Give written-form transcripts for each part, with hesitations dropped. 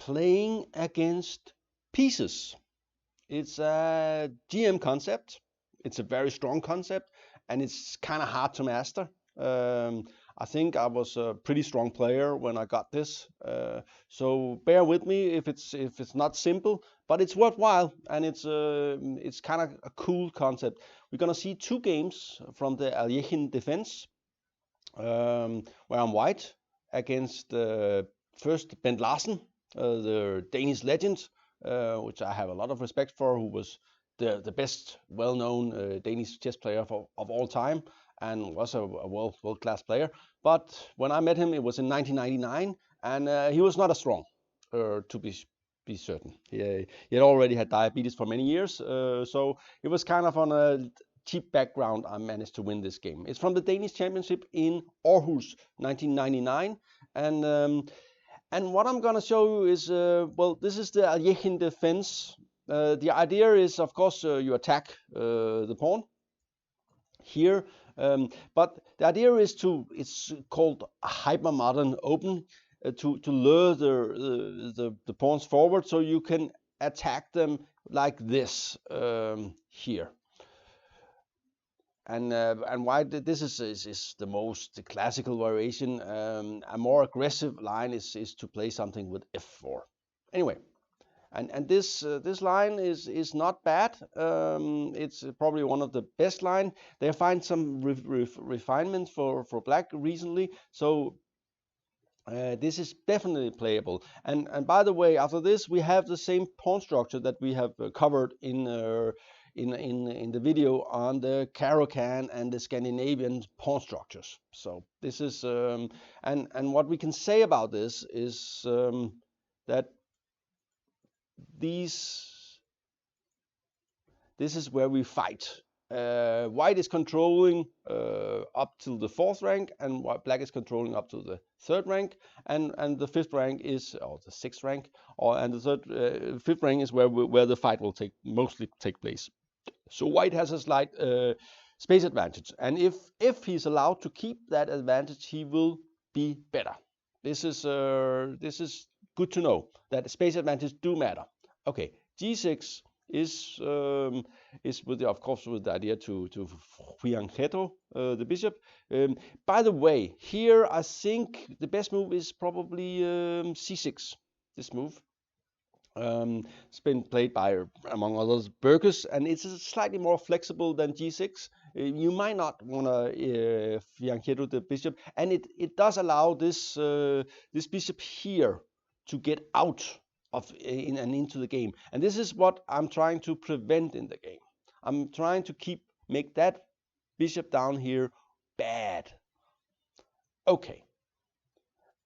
playing against pieces. It's a GM concept. It's a very strong concept, and it's kind of hard to master. I think I was a pretty strong player when I got this, so bear with me if it's not simple, but it's worthwhile, and it's kind of a cool concept. We're gonna see two games from the Alekhine Defense, where I'm white against first Bent Larsen, the Danish legend, which I have a lot of respect for, who was the best well-known Danish chess player of all time, and was a world-class player. But when I met him, it was in 1999, and he was not as strong, to be certain. He had already had diabetes for many years, so it was kind of on a cheap background I managed to win this game. It's from the Danish Championship in Aarhus, 1999, and what I'm gonna show you is, well, this is the Alekhine Defense. The idea is, of course, you attack the pawn here, but the idea is it's called a hyper-modern open, to lure the pawns forward so you can attack them like this, here. And why this is the most classical variation. A more aggressive line is to play something with f4. Anyway, and this line is not bad. It's probably one of the best line. They find some refinements for black recently, so this is definitely playable. And by the way, after this we have the same pawn structure that we have covered in the video on the Caro-Kann and the Scandinavian pawn structures. So this is and what we can say about this is that this is where we fight. White is controlling up to the 4th rank, and black is controlling up to the 3rd rank, and the 5th rank is, or the 6th rank, and the 5th rank is where the fight will mostly take place. So white has a slight space advantage, and if he's allowed to keep that advantage, he will be better. This is good to know that space advantage do matter. Okay, g6 is with the, of course, with the idea to fianchetto the bishop. By the way, here I think the best move is probably c6. This move. It's been played by, among others, Berg, and it's slightly more flexible than g6. You might not want to fianchetto the bishop, and it does allow this this bishop here to get out of and into the game, and this is what I'm trying to prevent in the game. I'm trying to make that bishop down here bad. Okay,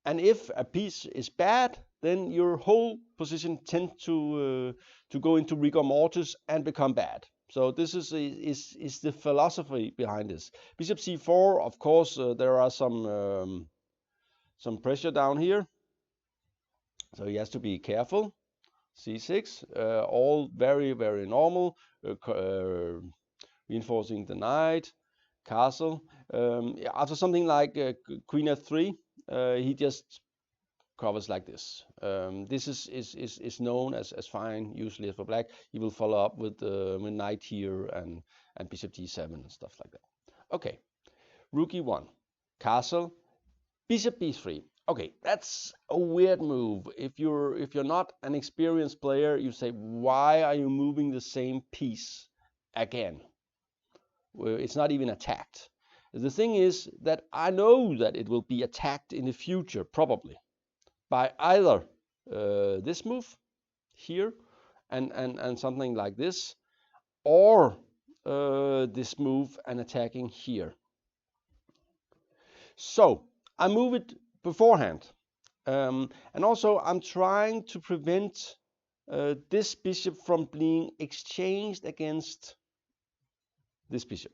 and if a piece is bad, then your whole position tends to go into rigor mortis and become bad. So this is the philosophy behind this. Bishop c4, of course, there are some pressure down here, so he has to be careful. c6, all very, very normal, reinforcing the knight, castle. After something like queen f3, he just covers like this. This is known as fine usually for black. He will follow up with knight here and bishop d7 and stuff like that. Okay, rook e1, castle, bishop b3. Okay, that's a weird move. If you're not an experienced player, you say, why are you moving the same piece again? Well, it's not even attacked. The thing is that I know that it will be attacked in the future, probably by either this move here and something like this, or this move and attacking here. So I move it beforehand, and also I'm trying to prevent this bishop from being exchanged against this bishop.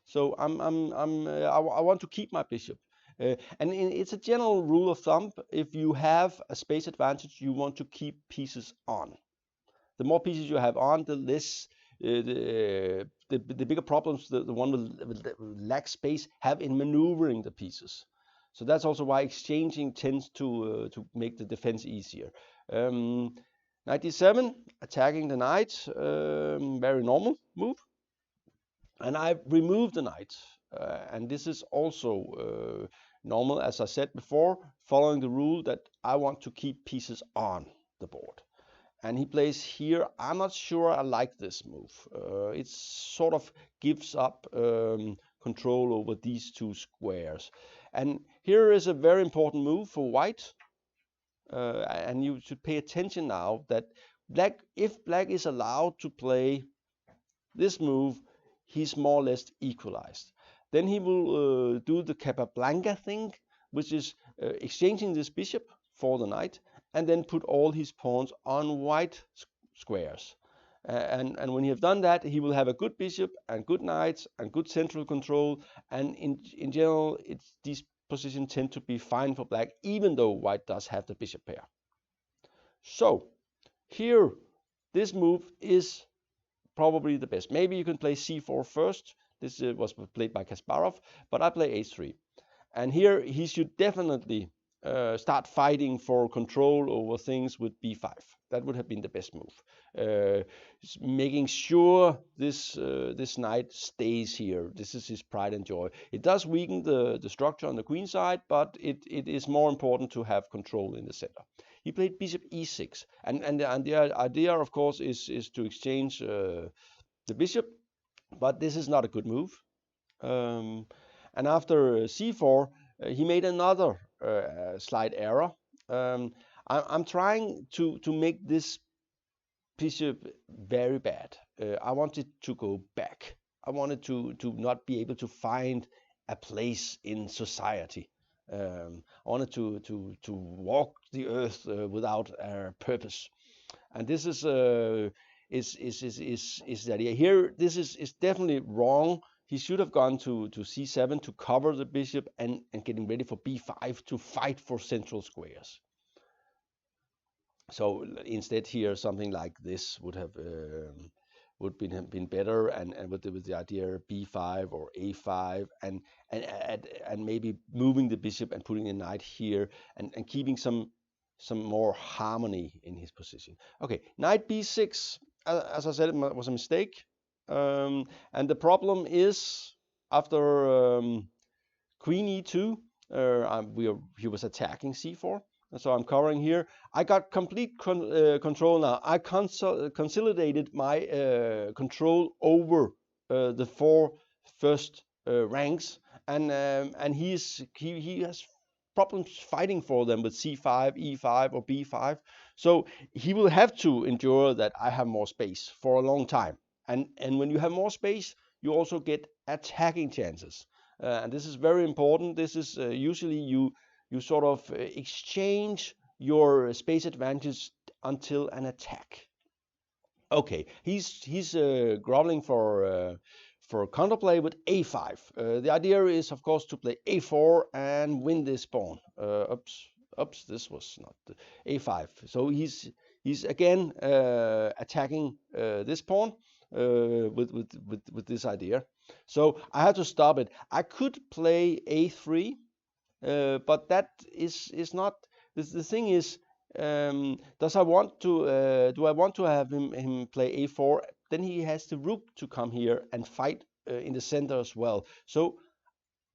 So I want to keep my bishop. And it's a general rule of thumb, if you have a space advantage, you want to keep pieces on. The more pieces you have on, the less, the bigger problems the one with lack space have in maneuvering the pieces. So that's also why exchanging tends to make the defense easier. Knight d7, attacking the knight, very normal move. And I removed the knight, and this is also normal, as I said before, following the rule that I want to keep pieces on the board. And he plays here. I'm not sure I like this move. It sort of gives up control over these two squares. And here is a very important move for white. And you should pay attention now that if black is allowed to play this move, he's more or less equalized. Then he will do the Capablanca thing, which is exchanging this bishop for the knight, and then put all his pawns on white squares. And when he have done that, he will have a good bishop and good knights and good central control. And in general, these positions tend to be fine for black, even though white does have the bishop pair. So here, this move is probably the best. Maybe you can play c4 first. This was played by Kasparov, but I play h3. And here he should definitely start fighting for control over things with b5. That would have been the best move. Making sure this knight stays here. This is his pride and joy. It does weaken the structure on the queen side, but it is more important to have control in the center. He played bishop e6, and the idea, of course, is to exchange the bishop, but this is not a good move. And after c4, he made another slight error. I'm trying to make this bishop very bad. I wanted to go back. I wanted to not be able to find a place in society. I wanted to walk the earth without a purpose, and this is the idea here. This is definitely wrong. He should have gone to c7 to cover the bishop and getting ready for b5 to fight for central squares. So instead here, something like this would have been better, and with the idea b5 or a5, and maybe moving the bishop and putting the knight here, and keeping some more harmony in his position. Okay, knight b6, as I said, it was a mistake. And the problem is, after queen e2, he was attacking c4. So I'm covering here. I got complete control now. I consolidated my control over the four first ranks, and he has problems fighting for them with c5, e5, or b5. So he will have to endure that I have more space for a long time. And when you have more space, you also get attacking chances. And this is very important. This is usually you sort of exchange your space advantage until an attack. Okay, he's groveling for counterplay with a5. The idea is, of course, to play a4 and win this pawn. Oops, this was not the a5. So he's again attacking this pawn with this idea. So I had to stop it. I could play a3. But that is not. The thing is, do I want to have him play a4? Then he has the rook to come here and fight in the center as well. So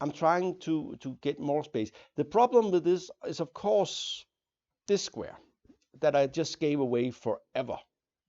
I'm trying to get more space. The problem with this is, of course, this square that I just gave away forever,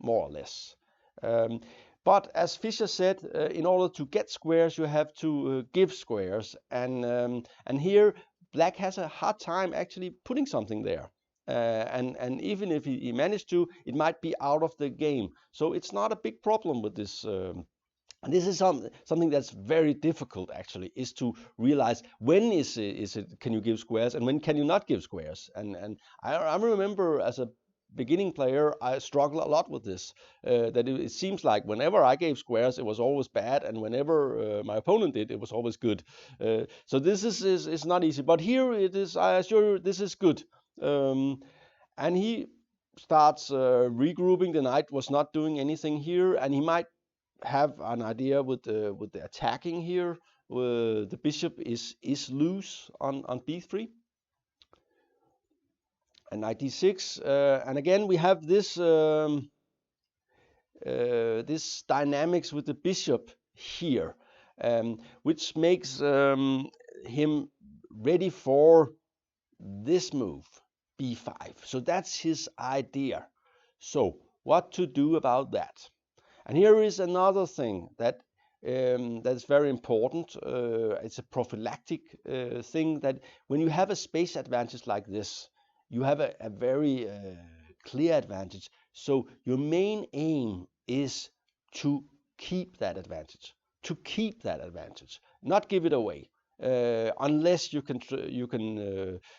more or less. But as Fischer said, in order to get squares, you have to give squares, and here black has a hard time actually putting something there. And even if he managed to, it might be out of the game. So it's not a big problem with this. And this is something that's very difficult, actually, is to realize when is it can you give squares and when can you not give squares. And I remember as a beginning player, I struggled a lot with this. That it seems like whenever I gave squares, it was always bad, and whenever my opponent did, it was always good. So this is not easy. But here it is. I assure you, this is good. And he starts regrouping. The knight was not doing anything here, and he might have an idea with the attacking here. the bishop is loose on b3. And knight d6, and again we have this this dynamics with the bishop here, which makes him ready for this move, b5. So that's his idea. So what to do about that? And here is another thing that that's very important. It's a prophylactic thing, that when you have a space advantage like this, you have a very clear advantage. So your main aim is to keep that advantage, not give it away. Unless you can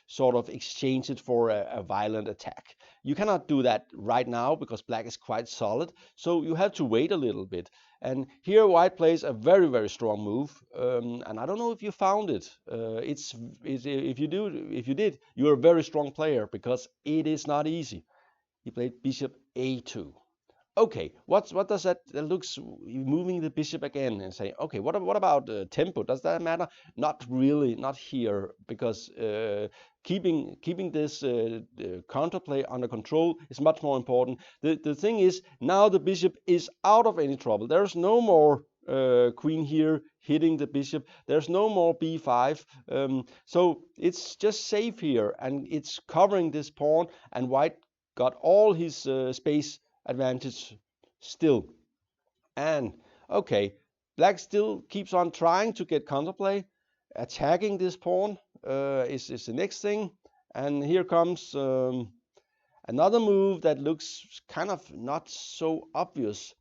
sort of exchange it for a violent attack. You cannot do that right now because black is quite solid, so you have to wait a little bit. And here white plays a very, very strong move, and I don't know if you found it. If you did, you're a very strong player, because it is not easy. He played bishop a2. Okay, what does that looks, moving the bishop again and saying, okay, what about tempo? Does that matter? Not really, not here, because keeping this counterplay under control is much more important. The thing is, now the bishop is out of any trouble. There's no more queen here hitting the bishop. There's no more b5. So it's just safe here, and it's covering this pawn, and white got all his space advantage still. And okay, black still keeps on trying to get counterplay. Attacking this pawn is the next thing. And here comes another move that looks kind of not so obvious.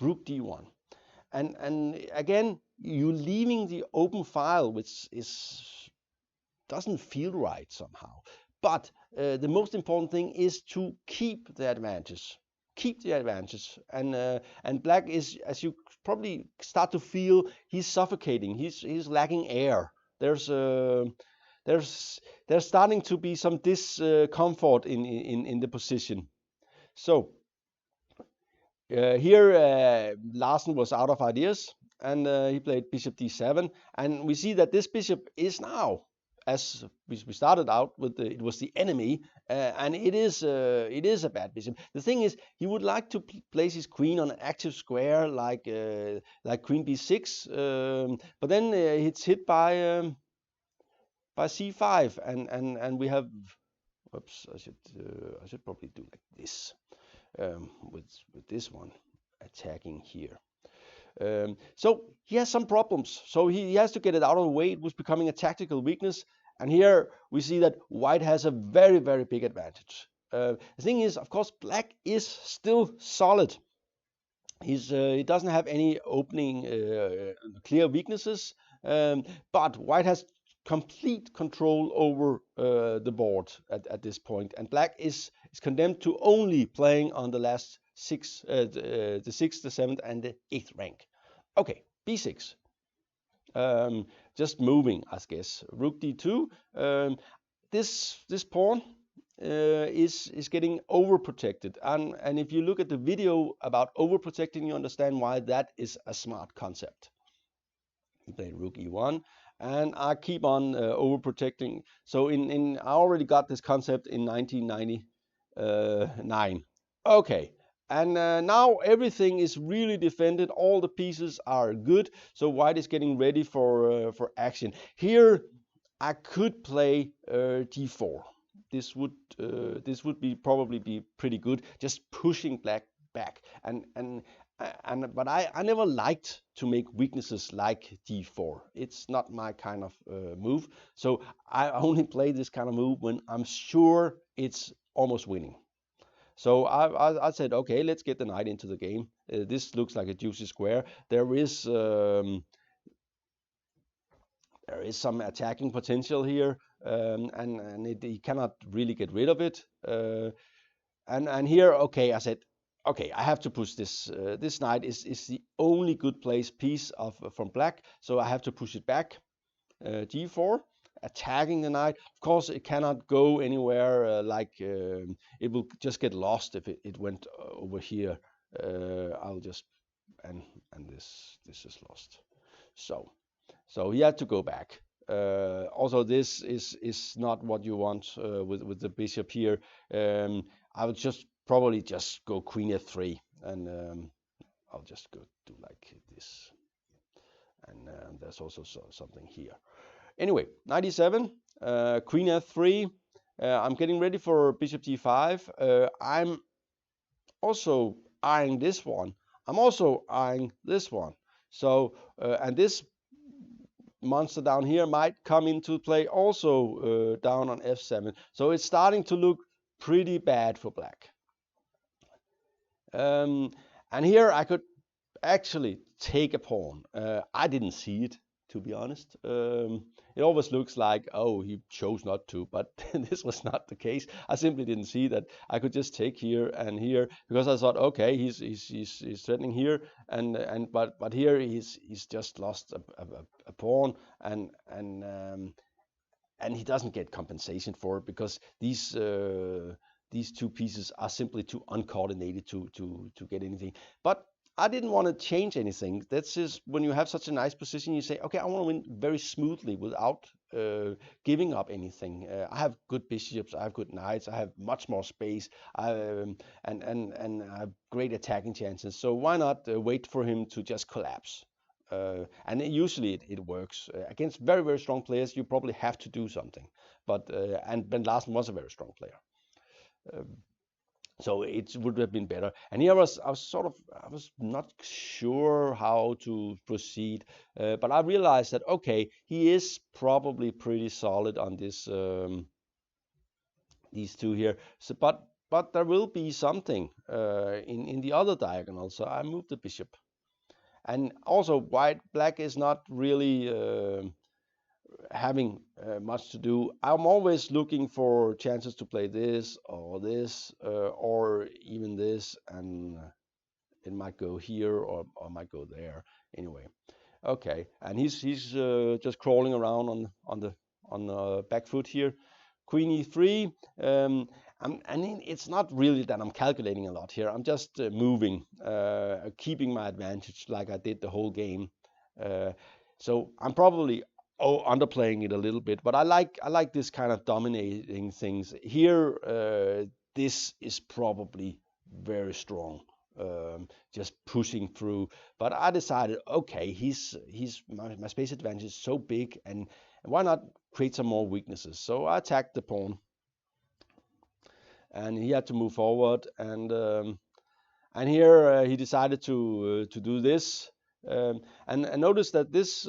Rook d1. And again, you leaving the open file, which doesn't feel right somehow. But the most important thing is to keep the advantage. And black is, as you probably start to feel, he's suffocating. He's lacking air. There's starting to be some discomfort in the position. So here Larsen was out of ideas, and he played bishop d7, and we see that this bishop is now, as we started out with, it was the enemy, and it is a bad bishop. The thing is, he would like to place his queen on an active square like queen b6, but then it's hit by c5, and we have, oops, I should probably do like this, with this one attacking here. So he has some problems, so he has to get it out of the way. It was becoming a tactical weakness, and here we see that white has a very, very big advantage. The thing is, of course, black is still solid. He doesn't have any opening clear weaknesses, but white has complete control over the board at this point, and black is condemned to only playing on the last six, the 6th, the 7th, and the 8th rank. Okay, b6. Just moving, I guess. Rook d2. This pawn is getting overprotected, and if you look at the video about overprotecting, you understand why that is a smart concept. He played rook e1, and I keep on overprotecting. So I already got this concept in 1999. Okay. And now everything is really defended. All the pieces are good. So white is getting ready for action. Here I could play d4. This would probably be pretty good. Just pushing black back. But I never liked to make weaknesses like d4. It's not my kind of move. So I only play this kind of move when I'm sure it's almost winning. So I said, okay, let's get the knight into the game. This looks like a juicy square. There is some attacking potential here, and he cannot really get rid of it. And here, okay, I said, okay, I have to push this. This knight is the only good placed piece from black, so I have to push it back. g4. Attacking the knight. Of course, it cannot go anywhere. It will just get lost if it went over here. I'll just and this is lost. So So he had to go back. Also, this is not what you want with the bishop here. I would just probably just go queen f3, and I'll just go do like this. And there's also something here. Anyway, 97, queen f3. I'm getting ready for bishop g5. I'm also eyeing this one. I'm also eyeing this one. So, and this monster down here might come into play also down on f7. So it's starting to look pretty bad for black. And here I could actually take a pawn. I didn't see it, to be honest. It always looks like, oh, he chose not to, but this was not the case. I simply didn't see that I could just take here and here, because I thought, okay, he's threatening here, but here he's just lost a pawn, and he doesn't get compensation for it, because these two pieces are simply too uncoordinated to get anything. But I didn't want to change anything. That's just when you have such a nice position, you say, okay, I want to win very smoothly without giving up anything. I have good bishops, I have good knights, I have much more space, and I have great attacking chances. So why not wait for him to just collapse? And usually it works. Against very, very strong players, you probably have to do something. But and Ben Larsen was a very strong player. So it would have been better. And here I was not sure how to proceed, but I realized that, okay, he is probably pretty solid on this these two here. So, but there will be something in the other diagonal. So I moved the bishop, and also black is not really having much to do. I'm always looking for chances to play this, or even this, and it might go here or might go there. Anyway, okay, and he's just crawling around on the back foot here. Queen e3. And it's not really that I'm calculating a lot here. I'm just moving, keeping my advantage like I did the whole game. So I'm probably underplaying it a little bit, but I like this kind of dominating things here. This is probably very strong, just pushing through. But I decided, okay, my space advantage is so big, and why not create some more weaknesses? So I attacked the pawn, and he had to move forward, and here he decided to do this. And notice that this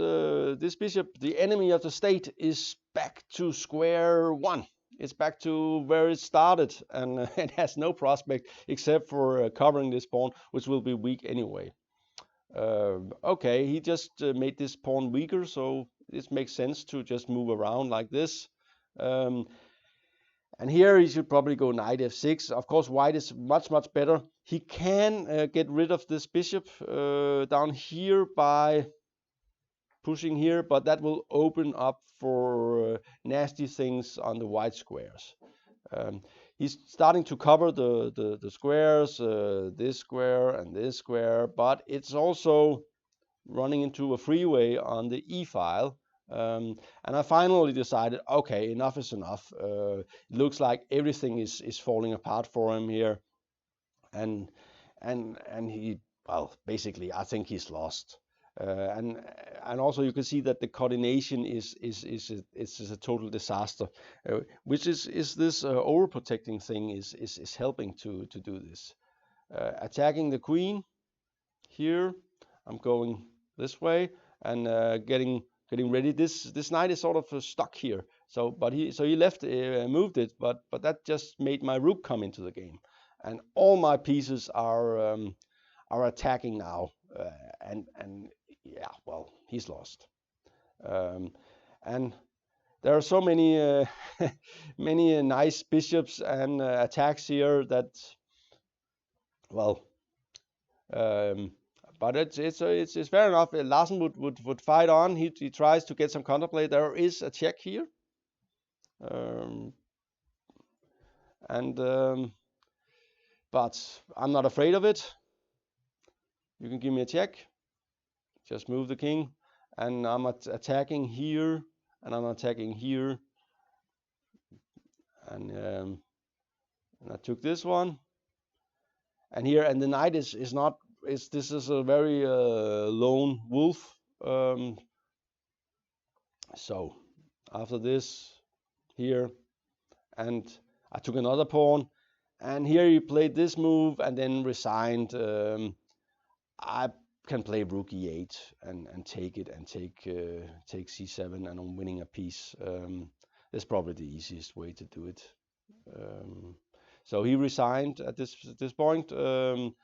bishop, the enemy of the state, is back to square one. It's back to where it started, and it has no prospect except for covering this pawn, which will be weak anyway. Okay, he just made this pawn weaker, so this makes sense to just move around like this. And here he should probably go knight f6. Of course, white is much better. He can get rid of this bishop down here by pushing here, but that will open up for nasty things on the white squares. He's starting to cover the squares, this square and this square, but it's also running into a freeway on the e file. And I finally decided, okay, enough is enough. It looks like everything is falling apart for him here, and he, well, basically, I think he's lost. And also you can see that the coordination is a total disaster, which is this overprotecting thing is helping to do this. Attacking the queen here, I'm going this way and getting ready. This knight is sort of stuck here. So he left, moved it, but that just made my rook come into the game, and all my pieces are attacking now, and yeah, well, he's lost. And there are so many many nice bishops and attacks here that, well. But it's fair enough. Larsen would fight on. He tries to get some counterplay. There is a check here, but I'm not afraid of it. You can give me a check. Just move the king, and I'm attacking here, and I'm attacking here, and I took this one, and here, and the knight is not, this is a very lone wolf. So after this here, and I took another pawn, and here he played this move and then resigned. I can play rook e8 and take it, and take c7, and I'm winning a piece. That's probably the easiest way to do it. So he resigned at this point, and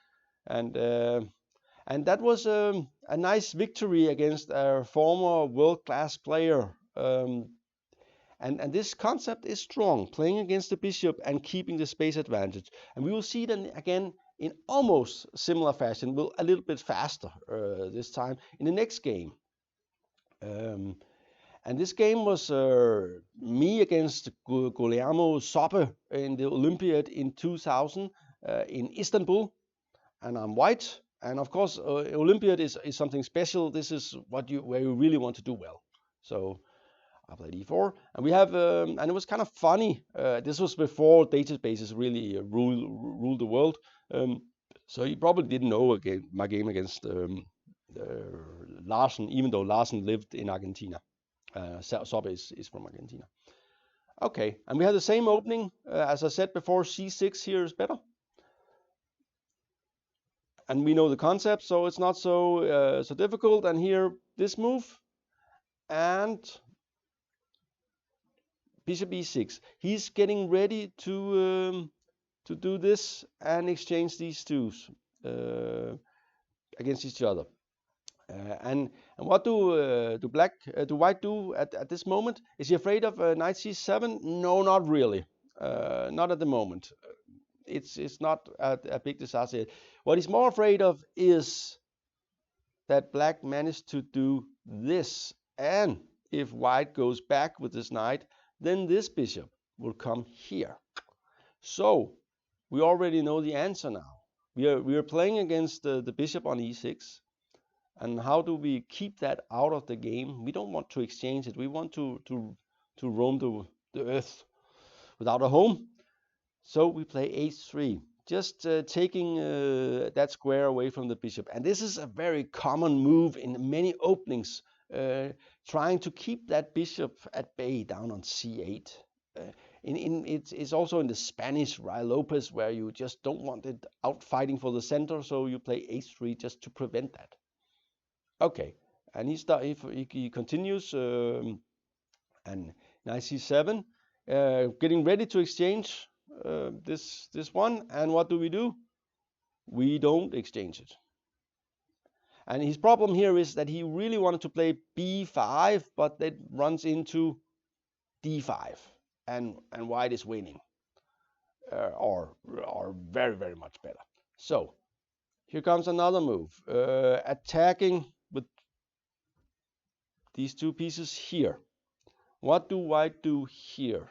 that was a nice victory against a former world-class player. And this concept is strong, playing against the bishop and keeping the space advantage. And we will see then again in almost similar fashion, a little bit faster this time in the next game. And this game was me against Guillermo Soppe in the Olympiad in 2000 in Istanbul. And I'm white. And of course, Olympiad is something special. This is where you really want to do well. So I played e4, and we have, and it was kind of funny. This was before databases really ruled the world. So you probably didn't know my game against Larsen, even though Larsen lived in Argentina. Soppe is from Argentina. Okay, and we have the same opening. As I said before, c6 here is better. And we know the concept, so it's not so difficult. And here, this move, and bishop e6. He's getting ready to do this and exchange these twos against each other. And what do white do at this moment? Is he afraid of knight c7? No, not really. Not at the moment. It's not a big disaster. What he's more afraid of is that black managed to do this, and if white goes back with this knight, then this bishop will come here. So we already know the answer now. We are playing against the bishop on e6, and how do we keep that out of the game? We don't want to exchange it. We want to roam the earth without a home. So we play h3, just taking that square away from the bishop. And this is a very common move in many openings, trying to keep that bishop at bay down on c8. It's also in the Spanish Ruy Lopez, where you just don't want it out fighting for the center, so you play h3 just to prevent that. Okay, and he continues, and knight c7, getting ready to exchange this one. And what do? We don't exchange it. And his problem here is that he really wanted to play b5, but that runs into d5, and white is winning, or very, very much better. So here comes another move, attacking with these two pieces here. What do white do here?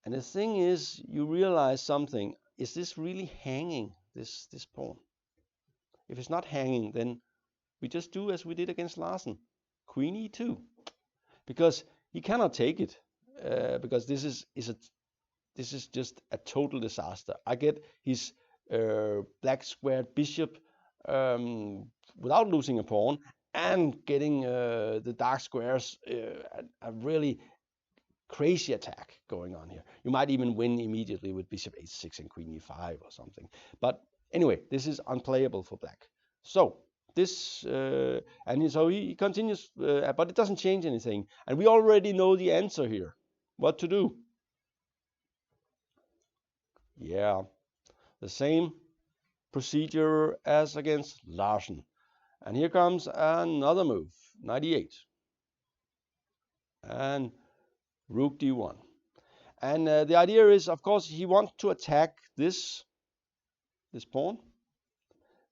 And the thing is, you realize something. Is this really hanging, this pawn? If it's not hanging, then we just do as we did against Larsen, queen e2, because he cannot take it, because this is just a total disaster. I get his black squared bishop without losing a pawn, and getting the dark squares, a really crazy attack going on here. You might even win immediately with bishop h6 and queen e5 or something. But anyway, this is unplayable for black. So this, and so he continues, but it doesn't change anything. And we already know the answer here. What to do? Yeah, the same procedure as against Larsen. And here comes another move, knight e8. And rook d1. And the idea is, of course, he wants to attack this pawn.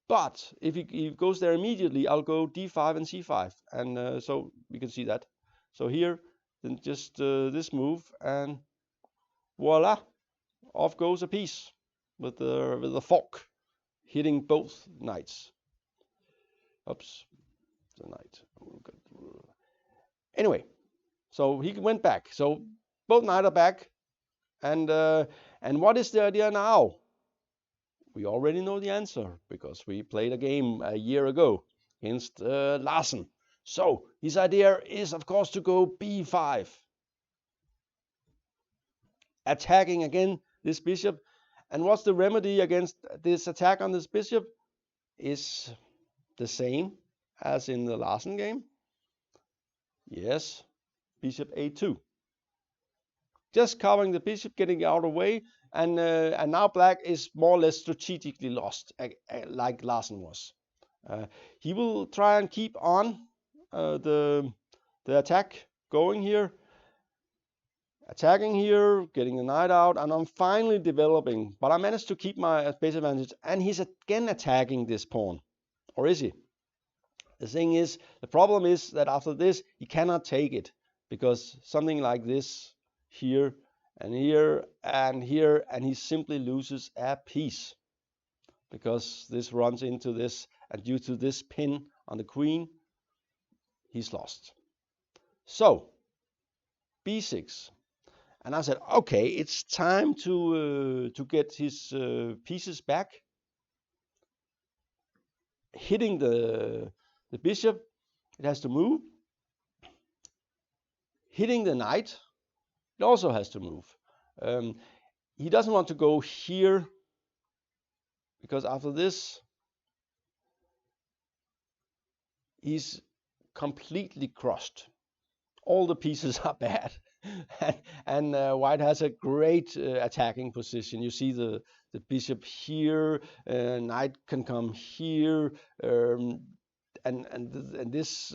But if he goes there immediately, I'll go d5 and c5. And so we can see that. So here, then just this move, and voila, off goes a piece with the fork, hitting both knights. Oops, the knight. Anyway, so he went back. So both knights are back. And what is the idea now? We already know the answer because we played a game a year ago against Larsen. So his idea is, of course, to go b5. Attacking again this bishop. And what's the remedy against this attack on this bishop? Is the same as in the Larsen game. Yes, bishop a2. Just covering the bishop, getting out of the way, and now black is more or less strategically lost, like Larsen was. He will try and keep on the attack going here, attacking here, getting the knight out, and I'm finally developing. But I managed to keep my space advantage, and he's again attacking this pawn. Or is he? The thing is, the problem is that after this, he cannot take it, because something like this here and here and here, and he simply loses a piece, because this runs into this, and due to this pin on the queen, he's lost. So, b6. And I said, okay, it's time to get his pieces back. Hitting the bishop, it has to move. Hitting the knight, it also has to move. He doesn't want to go here, because after this, he's completely crushed. All the pieces are bad. and white has a great attacking position. You see the bishop here, knight can come here, and this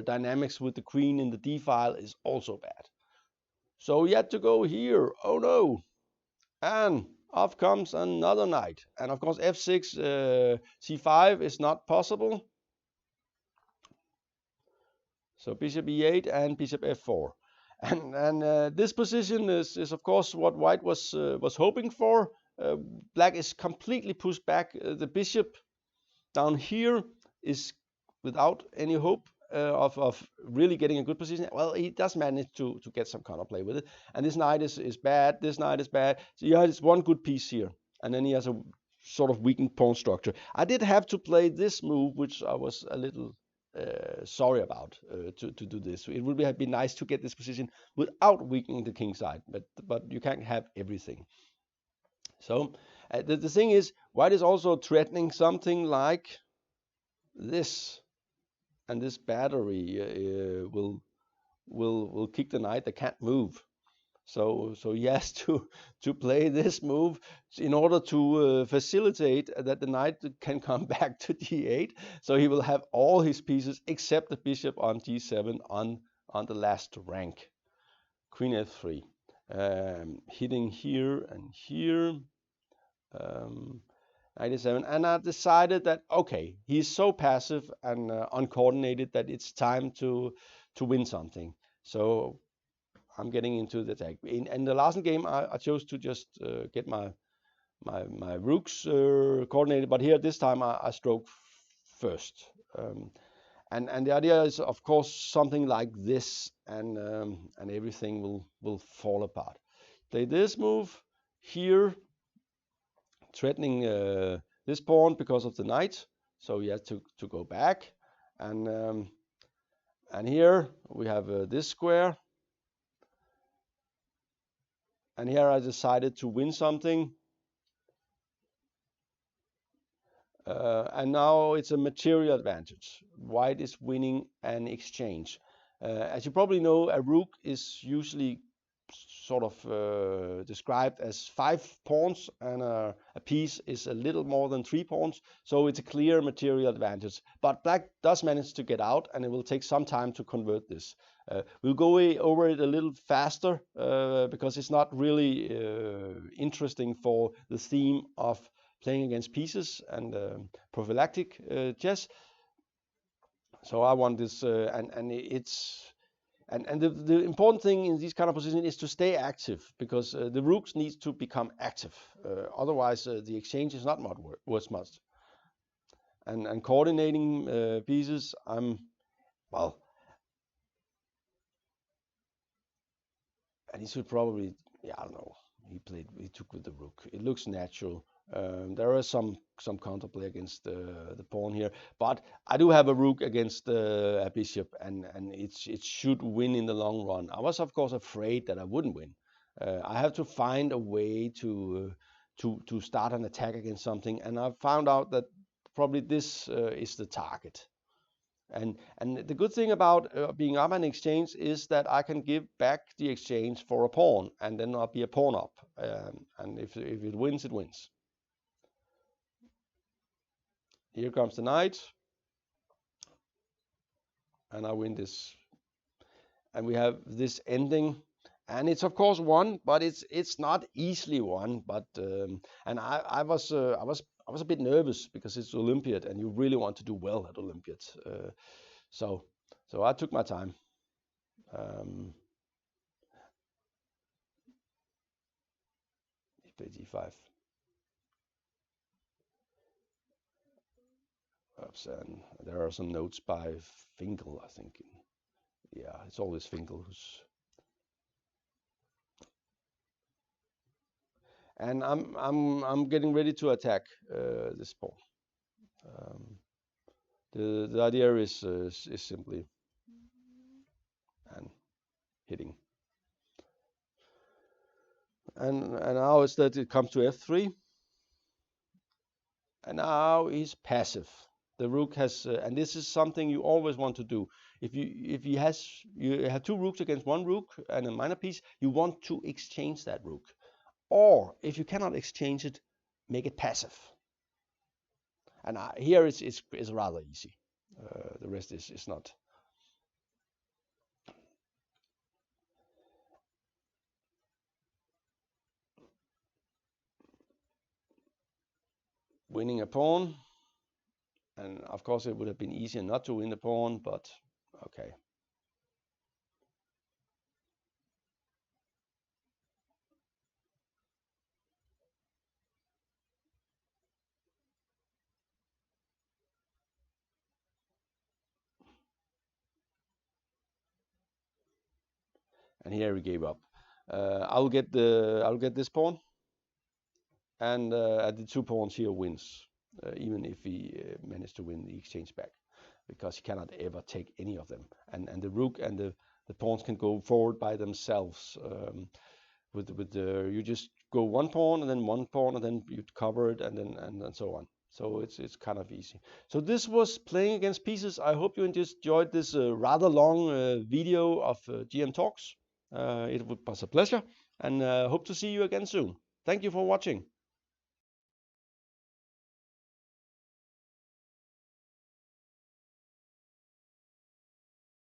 dynamics with the queen in the d file is also bad. So he had to go here. Oh no! And off comes another knight. And of course f6, c5 is not possible. So bishop e8 and bishop f4. And this position is of course what white was hoping for. Black is completely pushed back. The bishop down here is without any hope of really getting a good position. Well, he does manage to get some counterplay with it. And this knight is bad. This knight is bad. So he has one good piece here, and then he has a sort of weakened pawn structure. I did have to play this move, which I was a little sorry about to do this. It would have been nice to get this position without weakening the king side, but you can't have everything. So the thing is, white is also threatening something like this, and this battery will kick the knight that can't move. So he has to play this move in order to facilitate that the knight can come back to d8. So he will have all his pieces except the bishop on d7 on the last rank. Queen f3, hitting here and here. 97, and I decided that okay, he's so passive and uncoordinated that it's time to win something. So I'm getting into the attack. In the Larsen game, I chose to just get my rooks coordinated, but here this time I stroke first. And the idea is, of course, something like this, and everything will fall apart. Play this move here, threatening this pawn because of the knight, so he has to go back. And here we have this square. And here I decided to win something. And now it's a material advantage. White is winning an exchange. As you probably know, a rook is usually sort of described as 5 pawns, and a piece is a little more than 3 pawns. So it's a clear material advantage. But black does manage to get out, and it will take some time to convert this. We'll go over it a little faster because it's not really interesting for the theme of playing against pieces and prophylactic chess. So I want this, and the important thing in these kind of positions is to stay active, because the rooks needs to become active. Otherwise, the exchange is not worth much. and coordinating pieces. Well, and he should probably, yeah, I don't know. He took with the rook. It looks natural. There is some counterplay against the pawn here, but I do have a rook against a bishop, and it should win in the long run. I was of course afraid that I wouldn't win. I have to find a way to start an attack against something, and I found out that probably this is the target. And the good thing about being up an exchange is that I can give back the exchange for a pawn, and then I'll be a pawn up. And if it wins, it wins. Here comes the knight, and I win this. And we have this ending, and it's of course won, but it's not easily won. But and I was a bit nervous because it's Olympiad, and you really want to do well at Olympiad. So I took my time. D5. Oops, and there are some notes by Finkel, I think. Yeah, it's always Finkel who's. And I'm getting ready to attack this pawn. The idea is simply and hitting. And now it's that it comes to f3, and now he's passive. The rook has, and this is something you always want to do. If you have two rooks against one rook and a minor piece, you want to exchange that rook. Or if you cannot exchange it, make it passive. And here it's rather easy. The rest is not. Winning a pawn, and of course it would have been easier not to win the pawn, but okay. And here we gave up. I'll get this pawn, and the 2 pawns here wins, even if he managed to win the exchange back, because he cannot ever take any of them. And the rook and the pawns can go forward by themselves. You just go 1 pawn and then 1 pawn, and then you cover it, and then and so on. So it's kind of easy. So this was Playing Against Pieces. I hope you enjoyed this rather long video of GM Talks. It was a pleasure, and hope to see you again soon. Thank you for watching.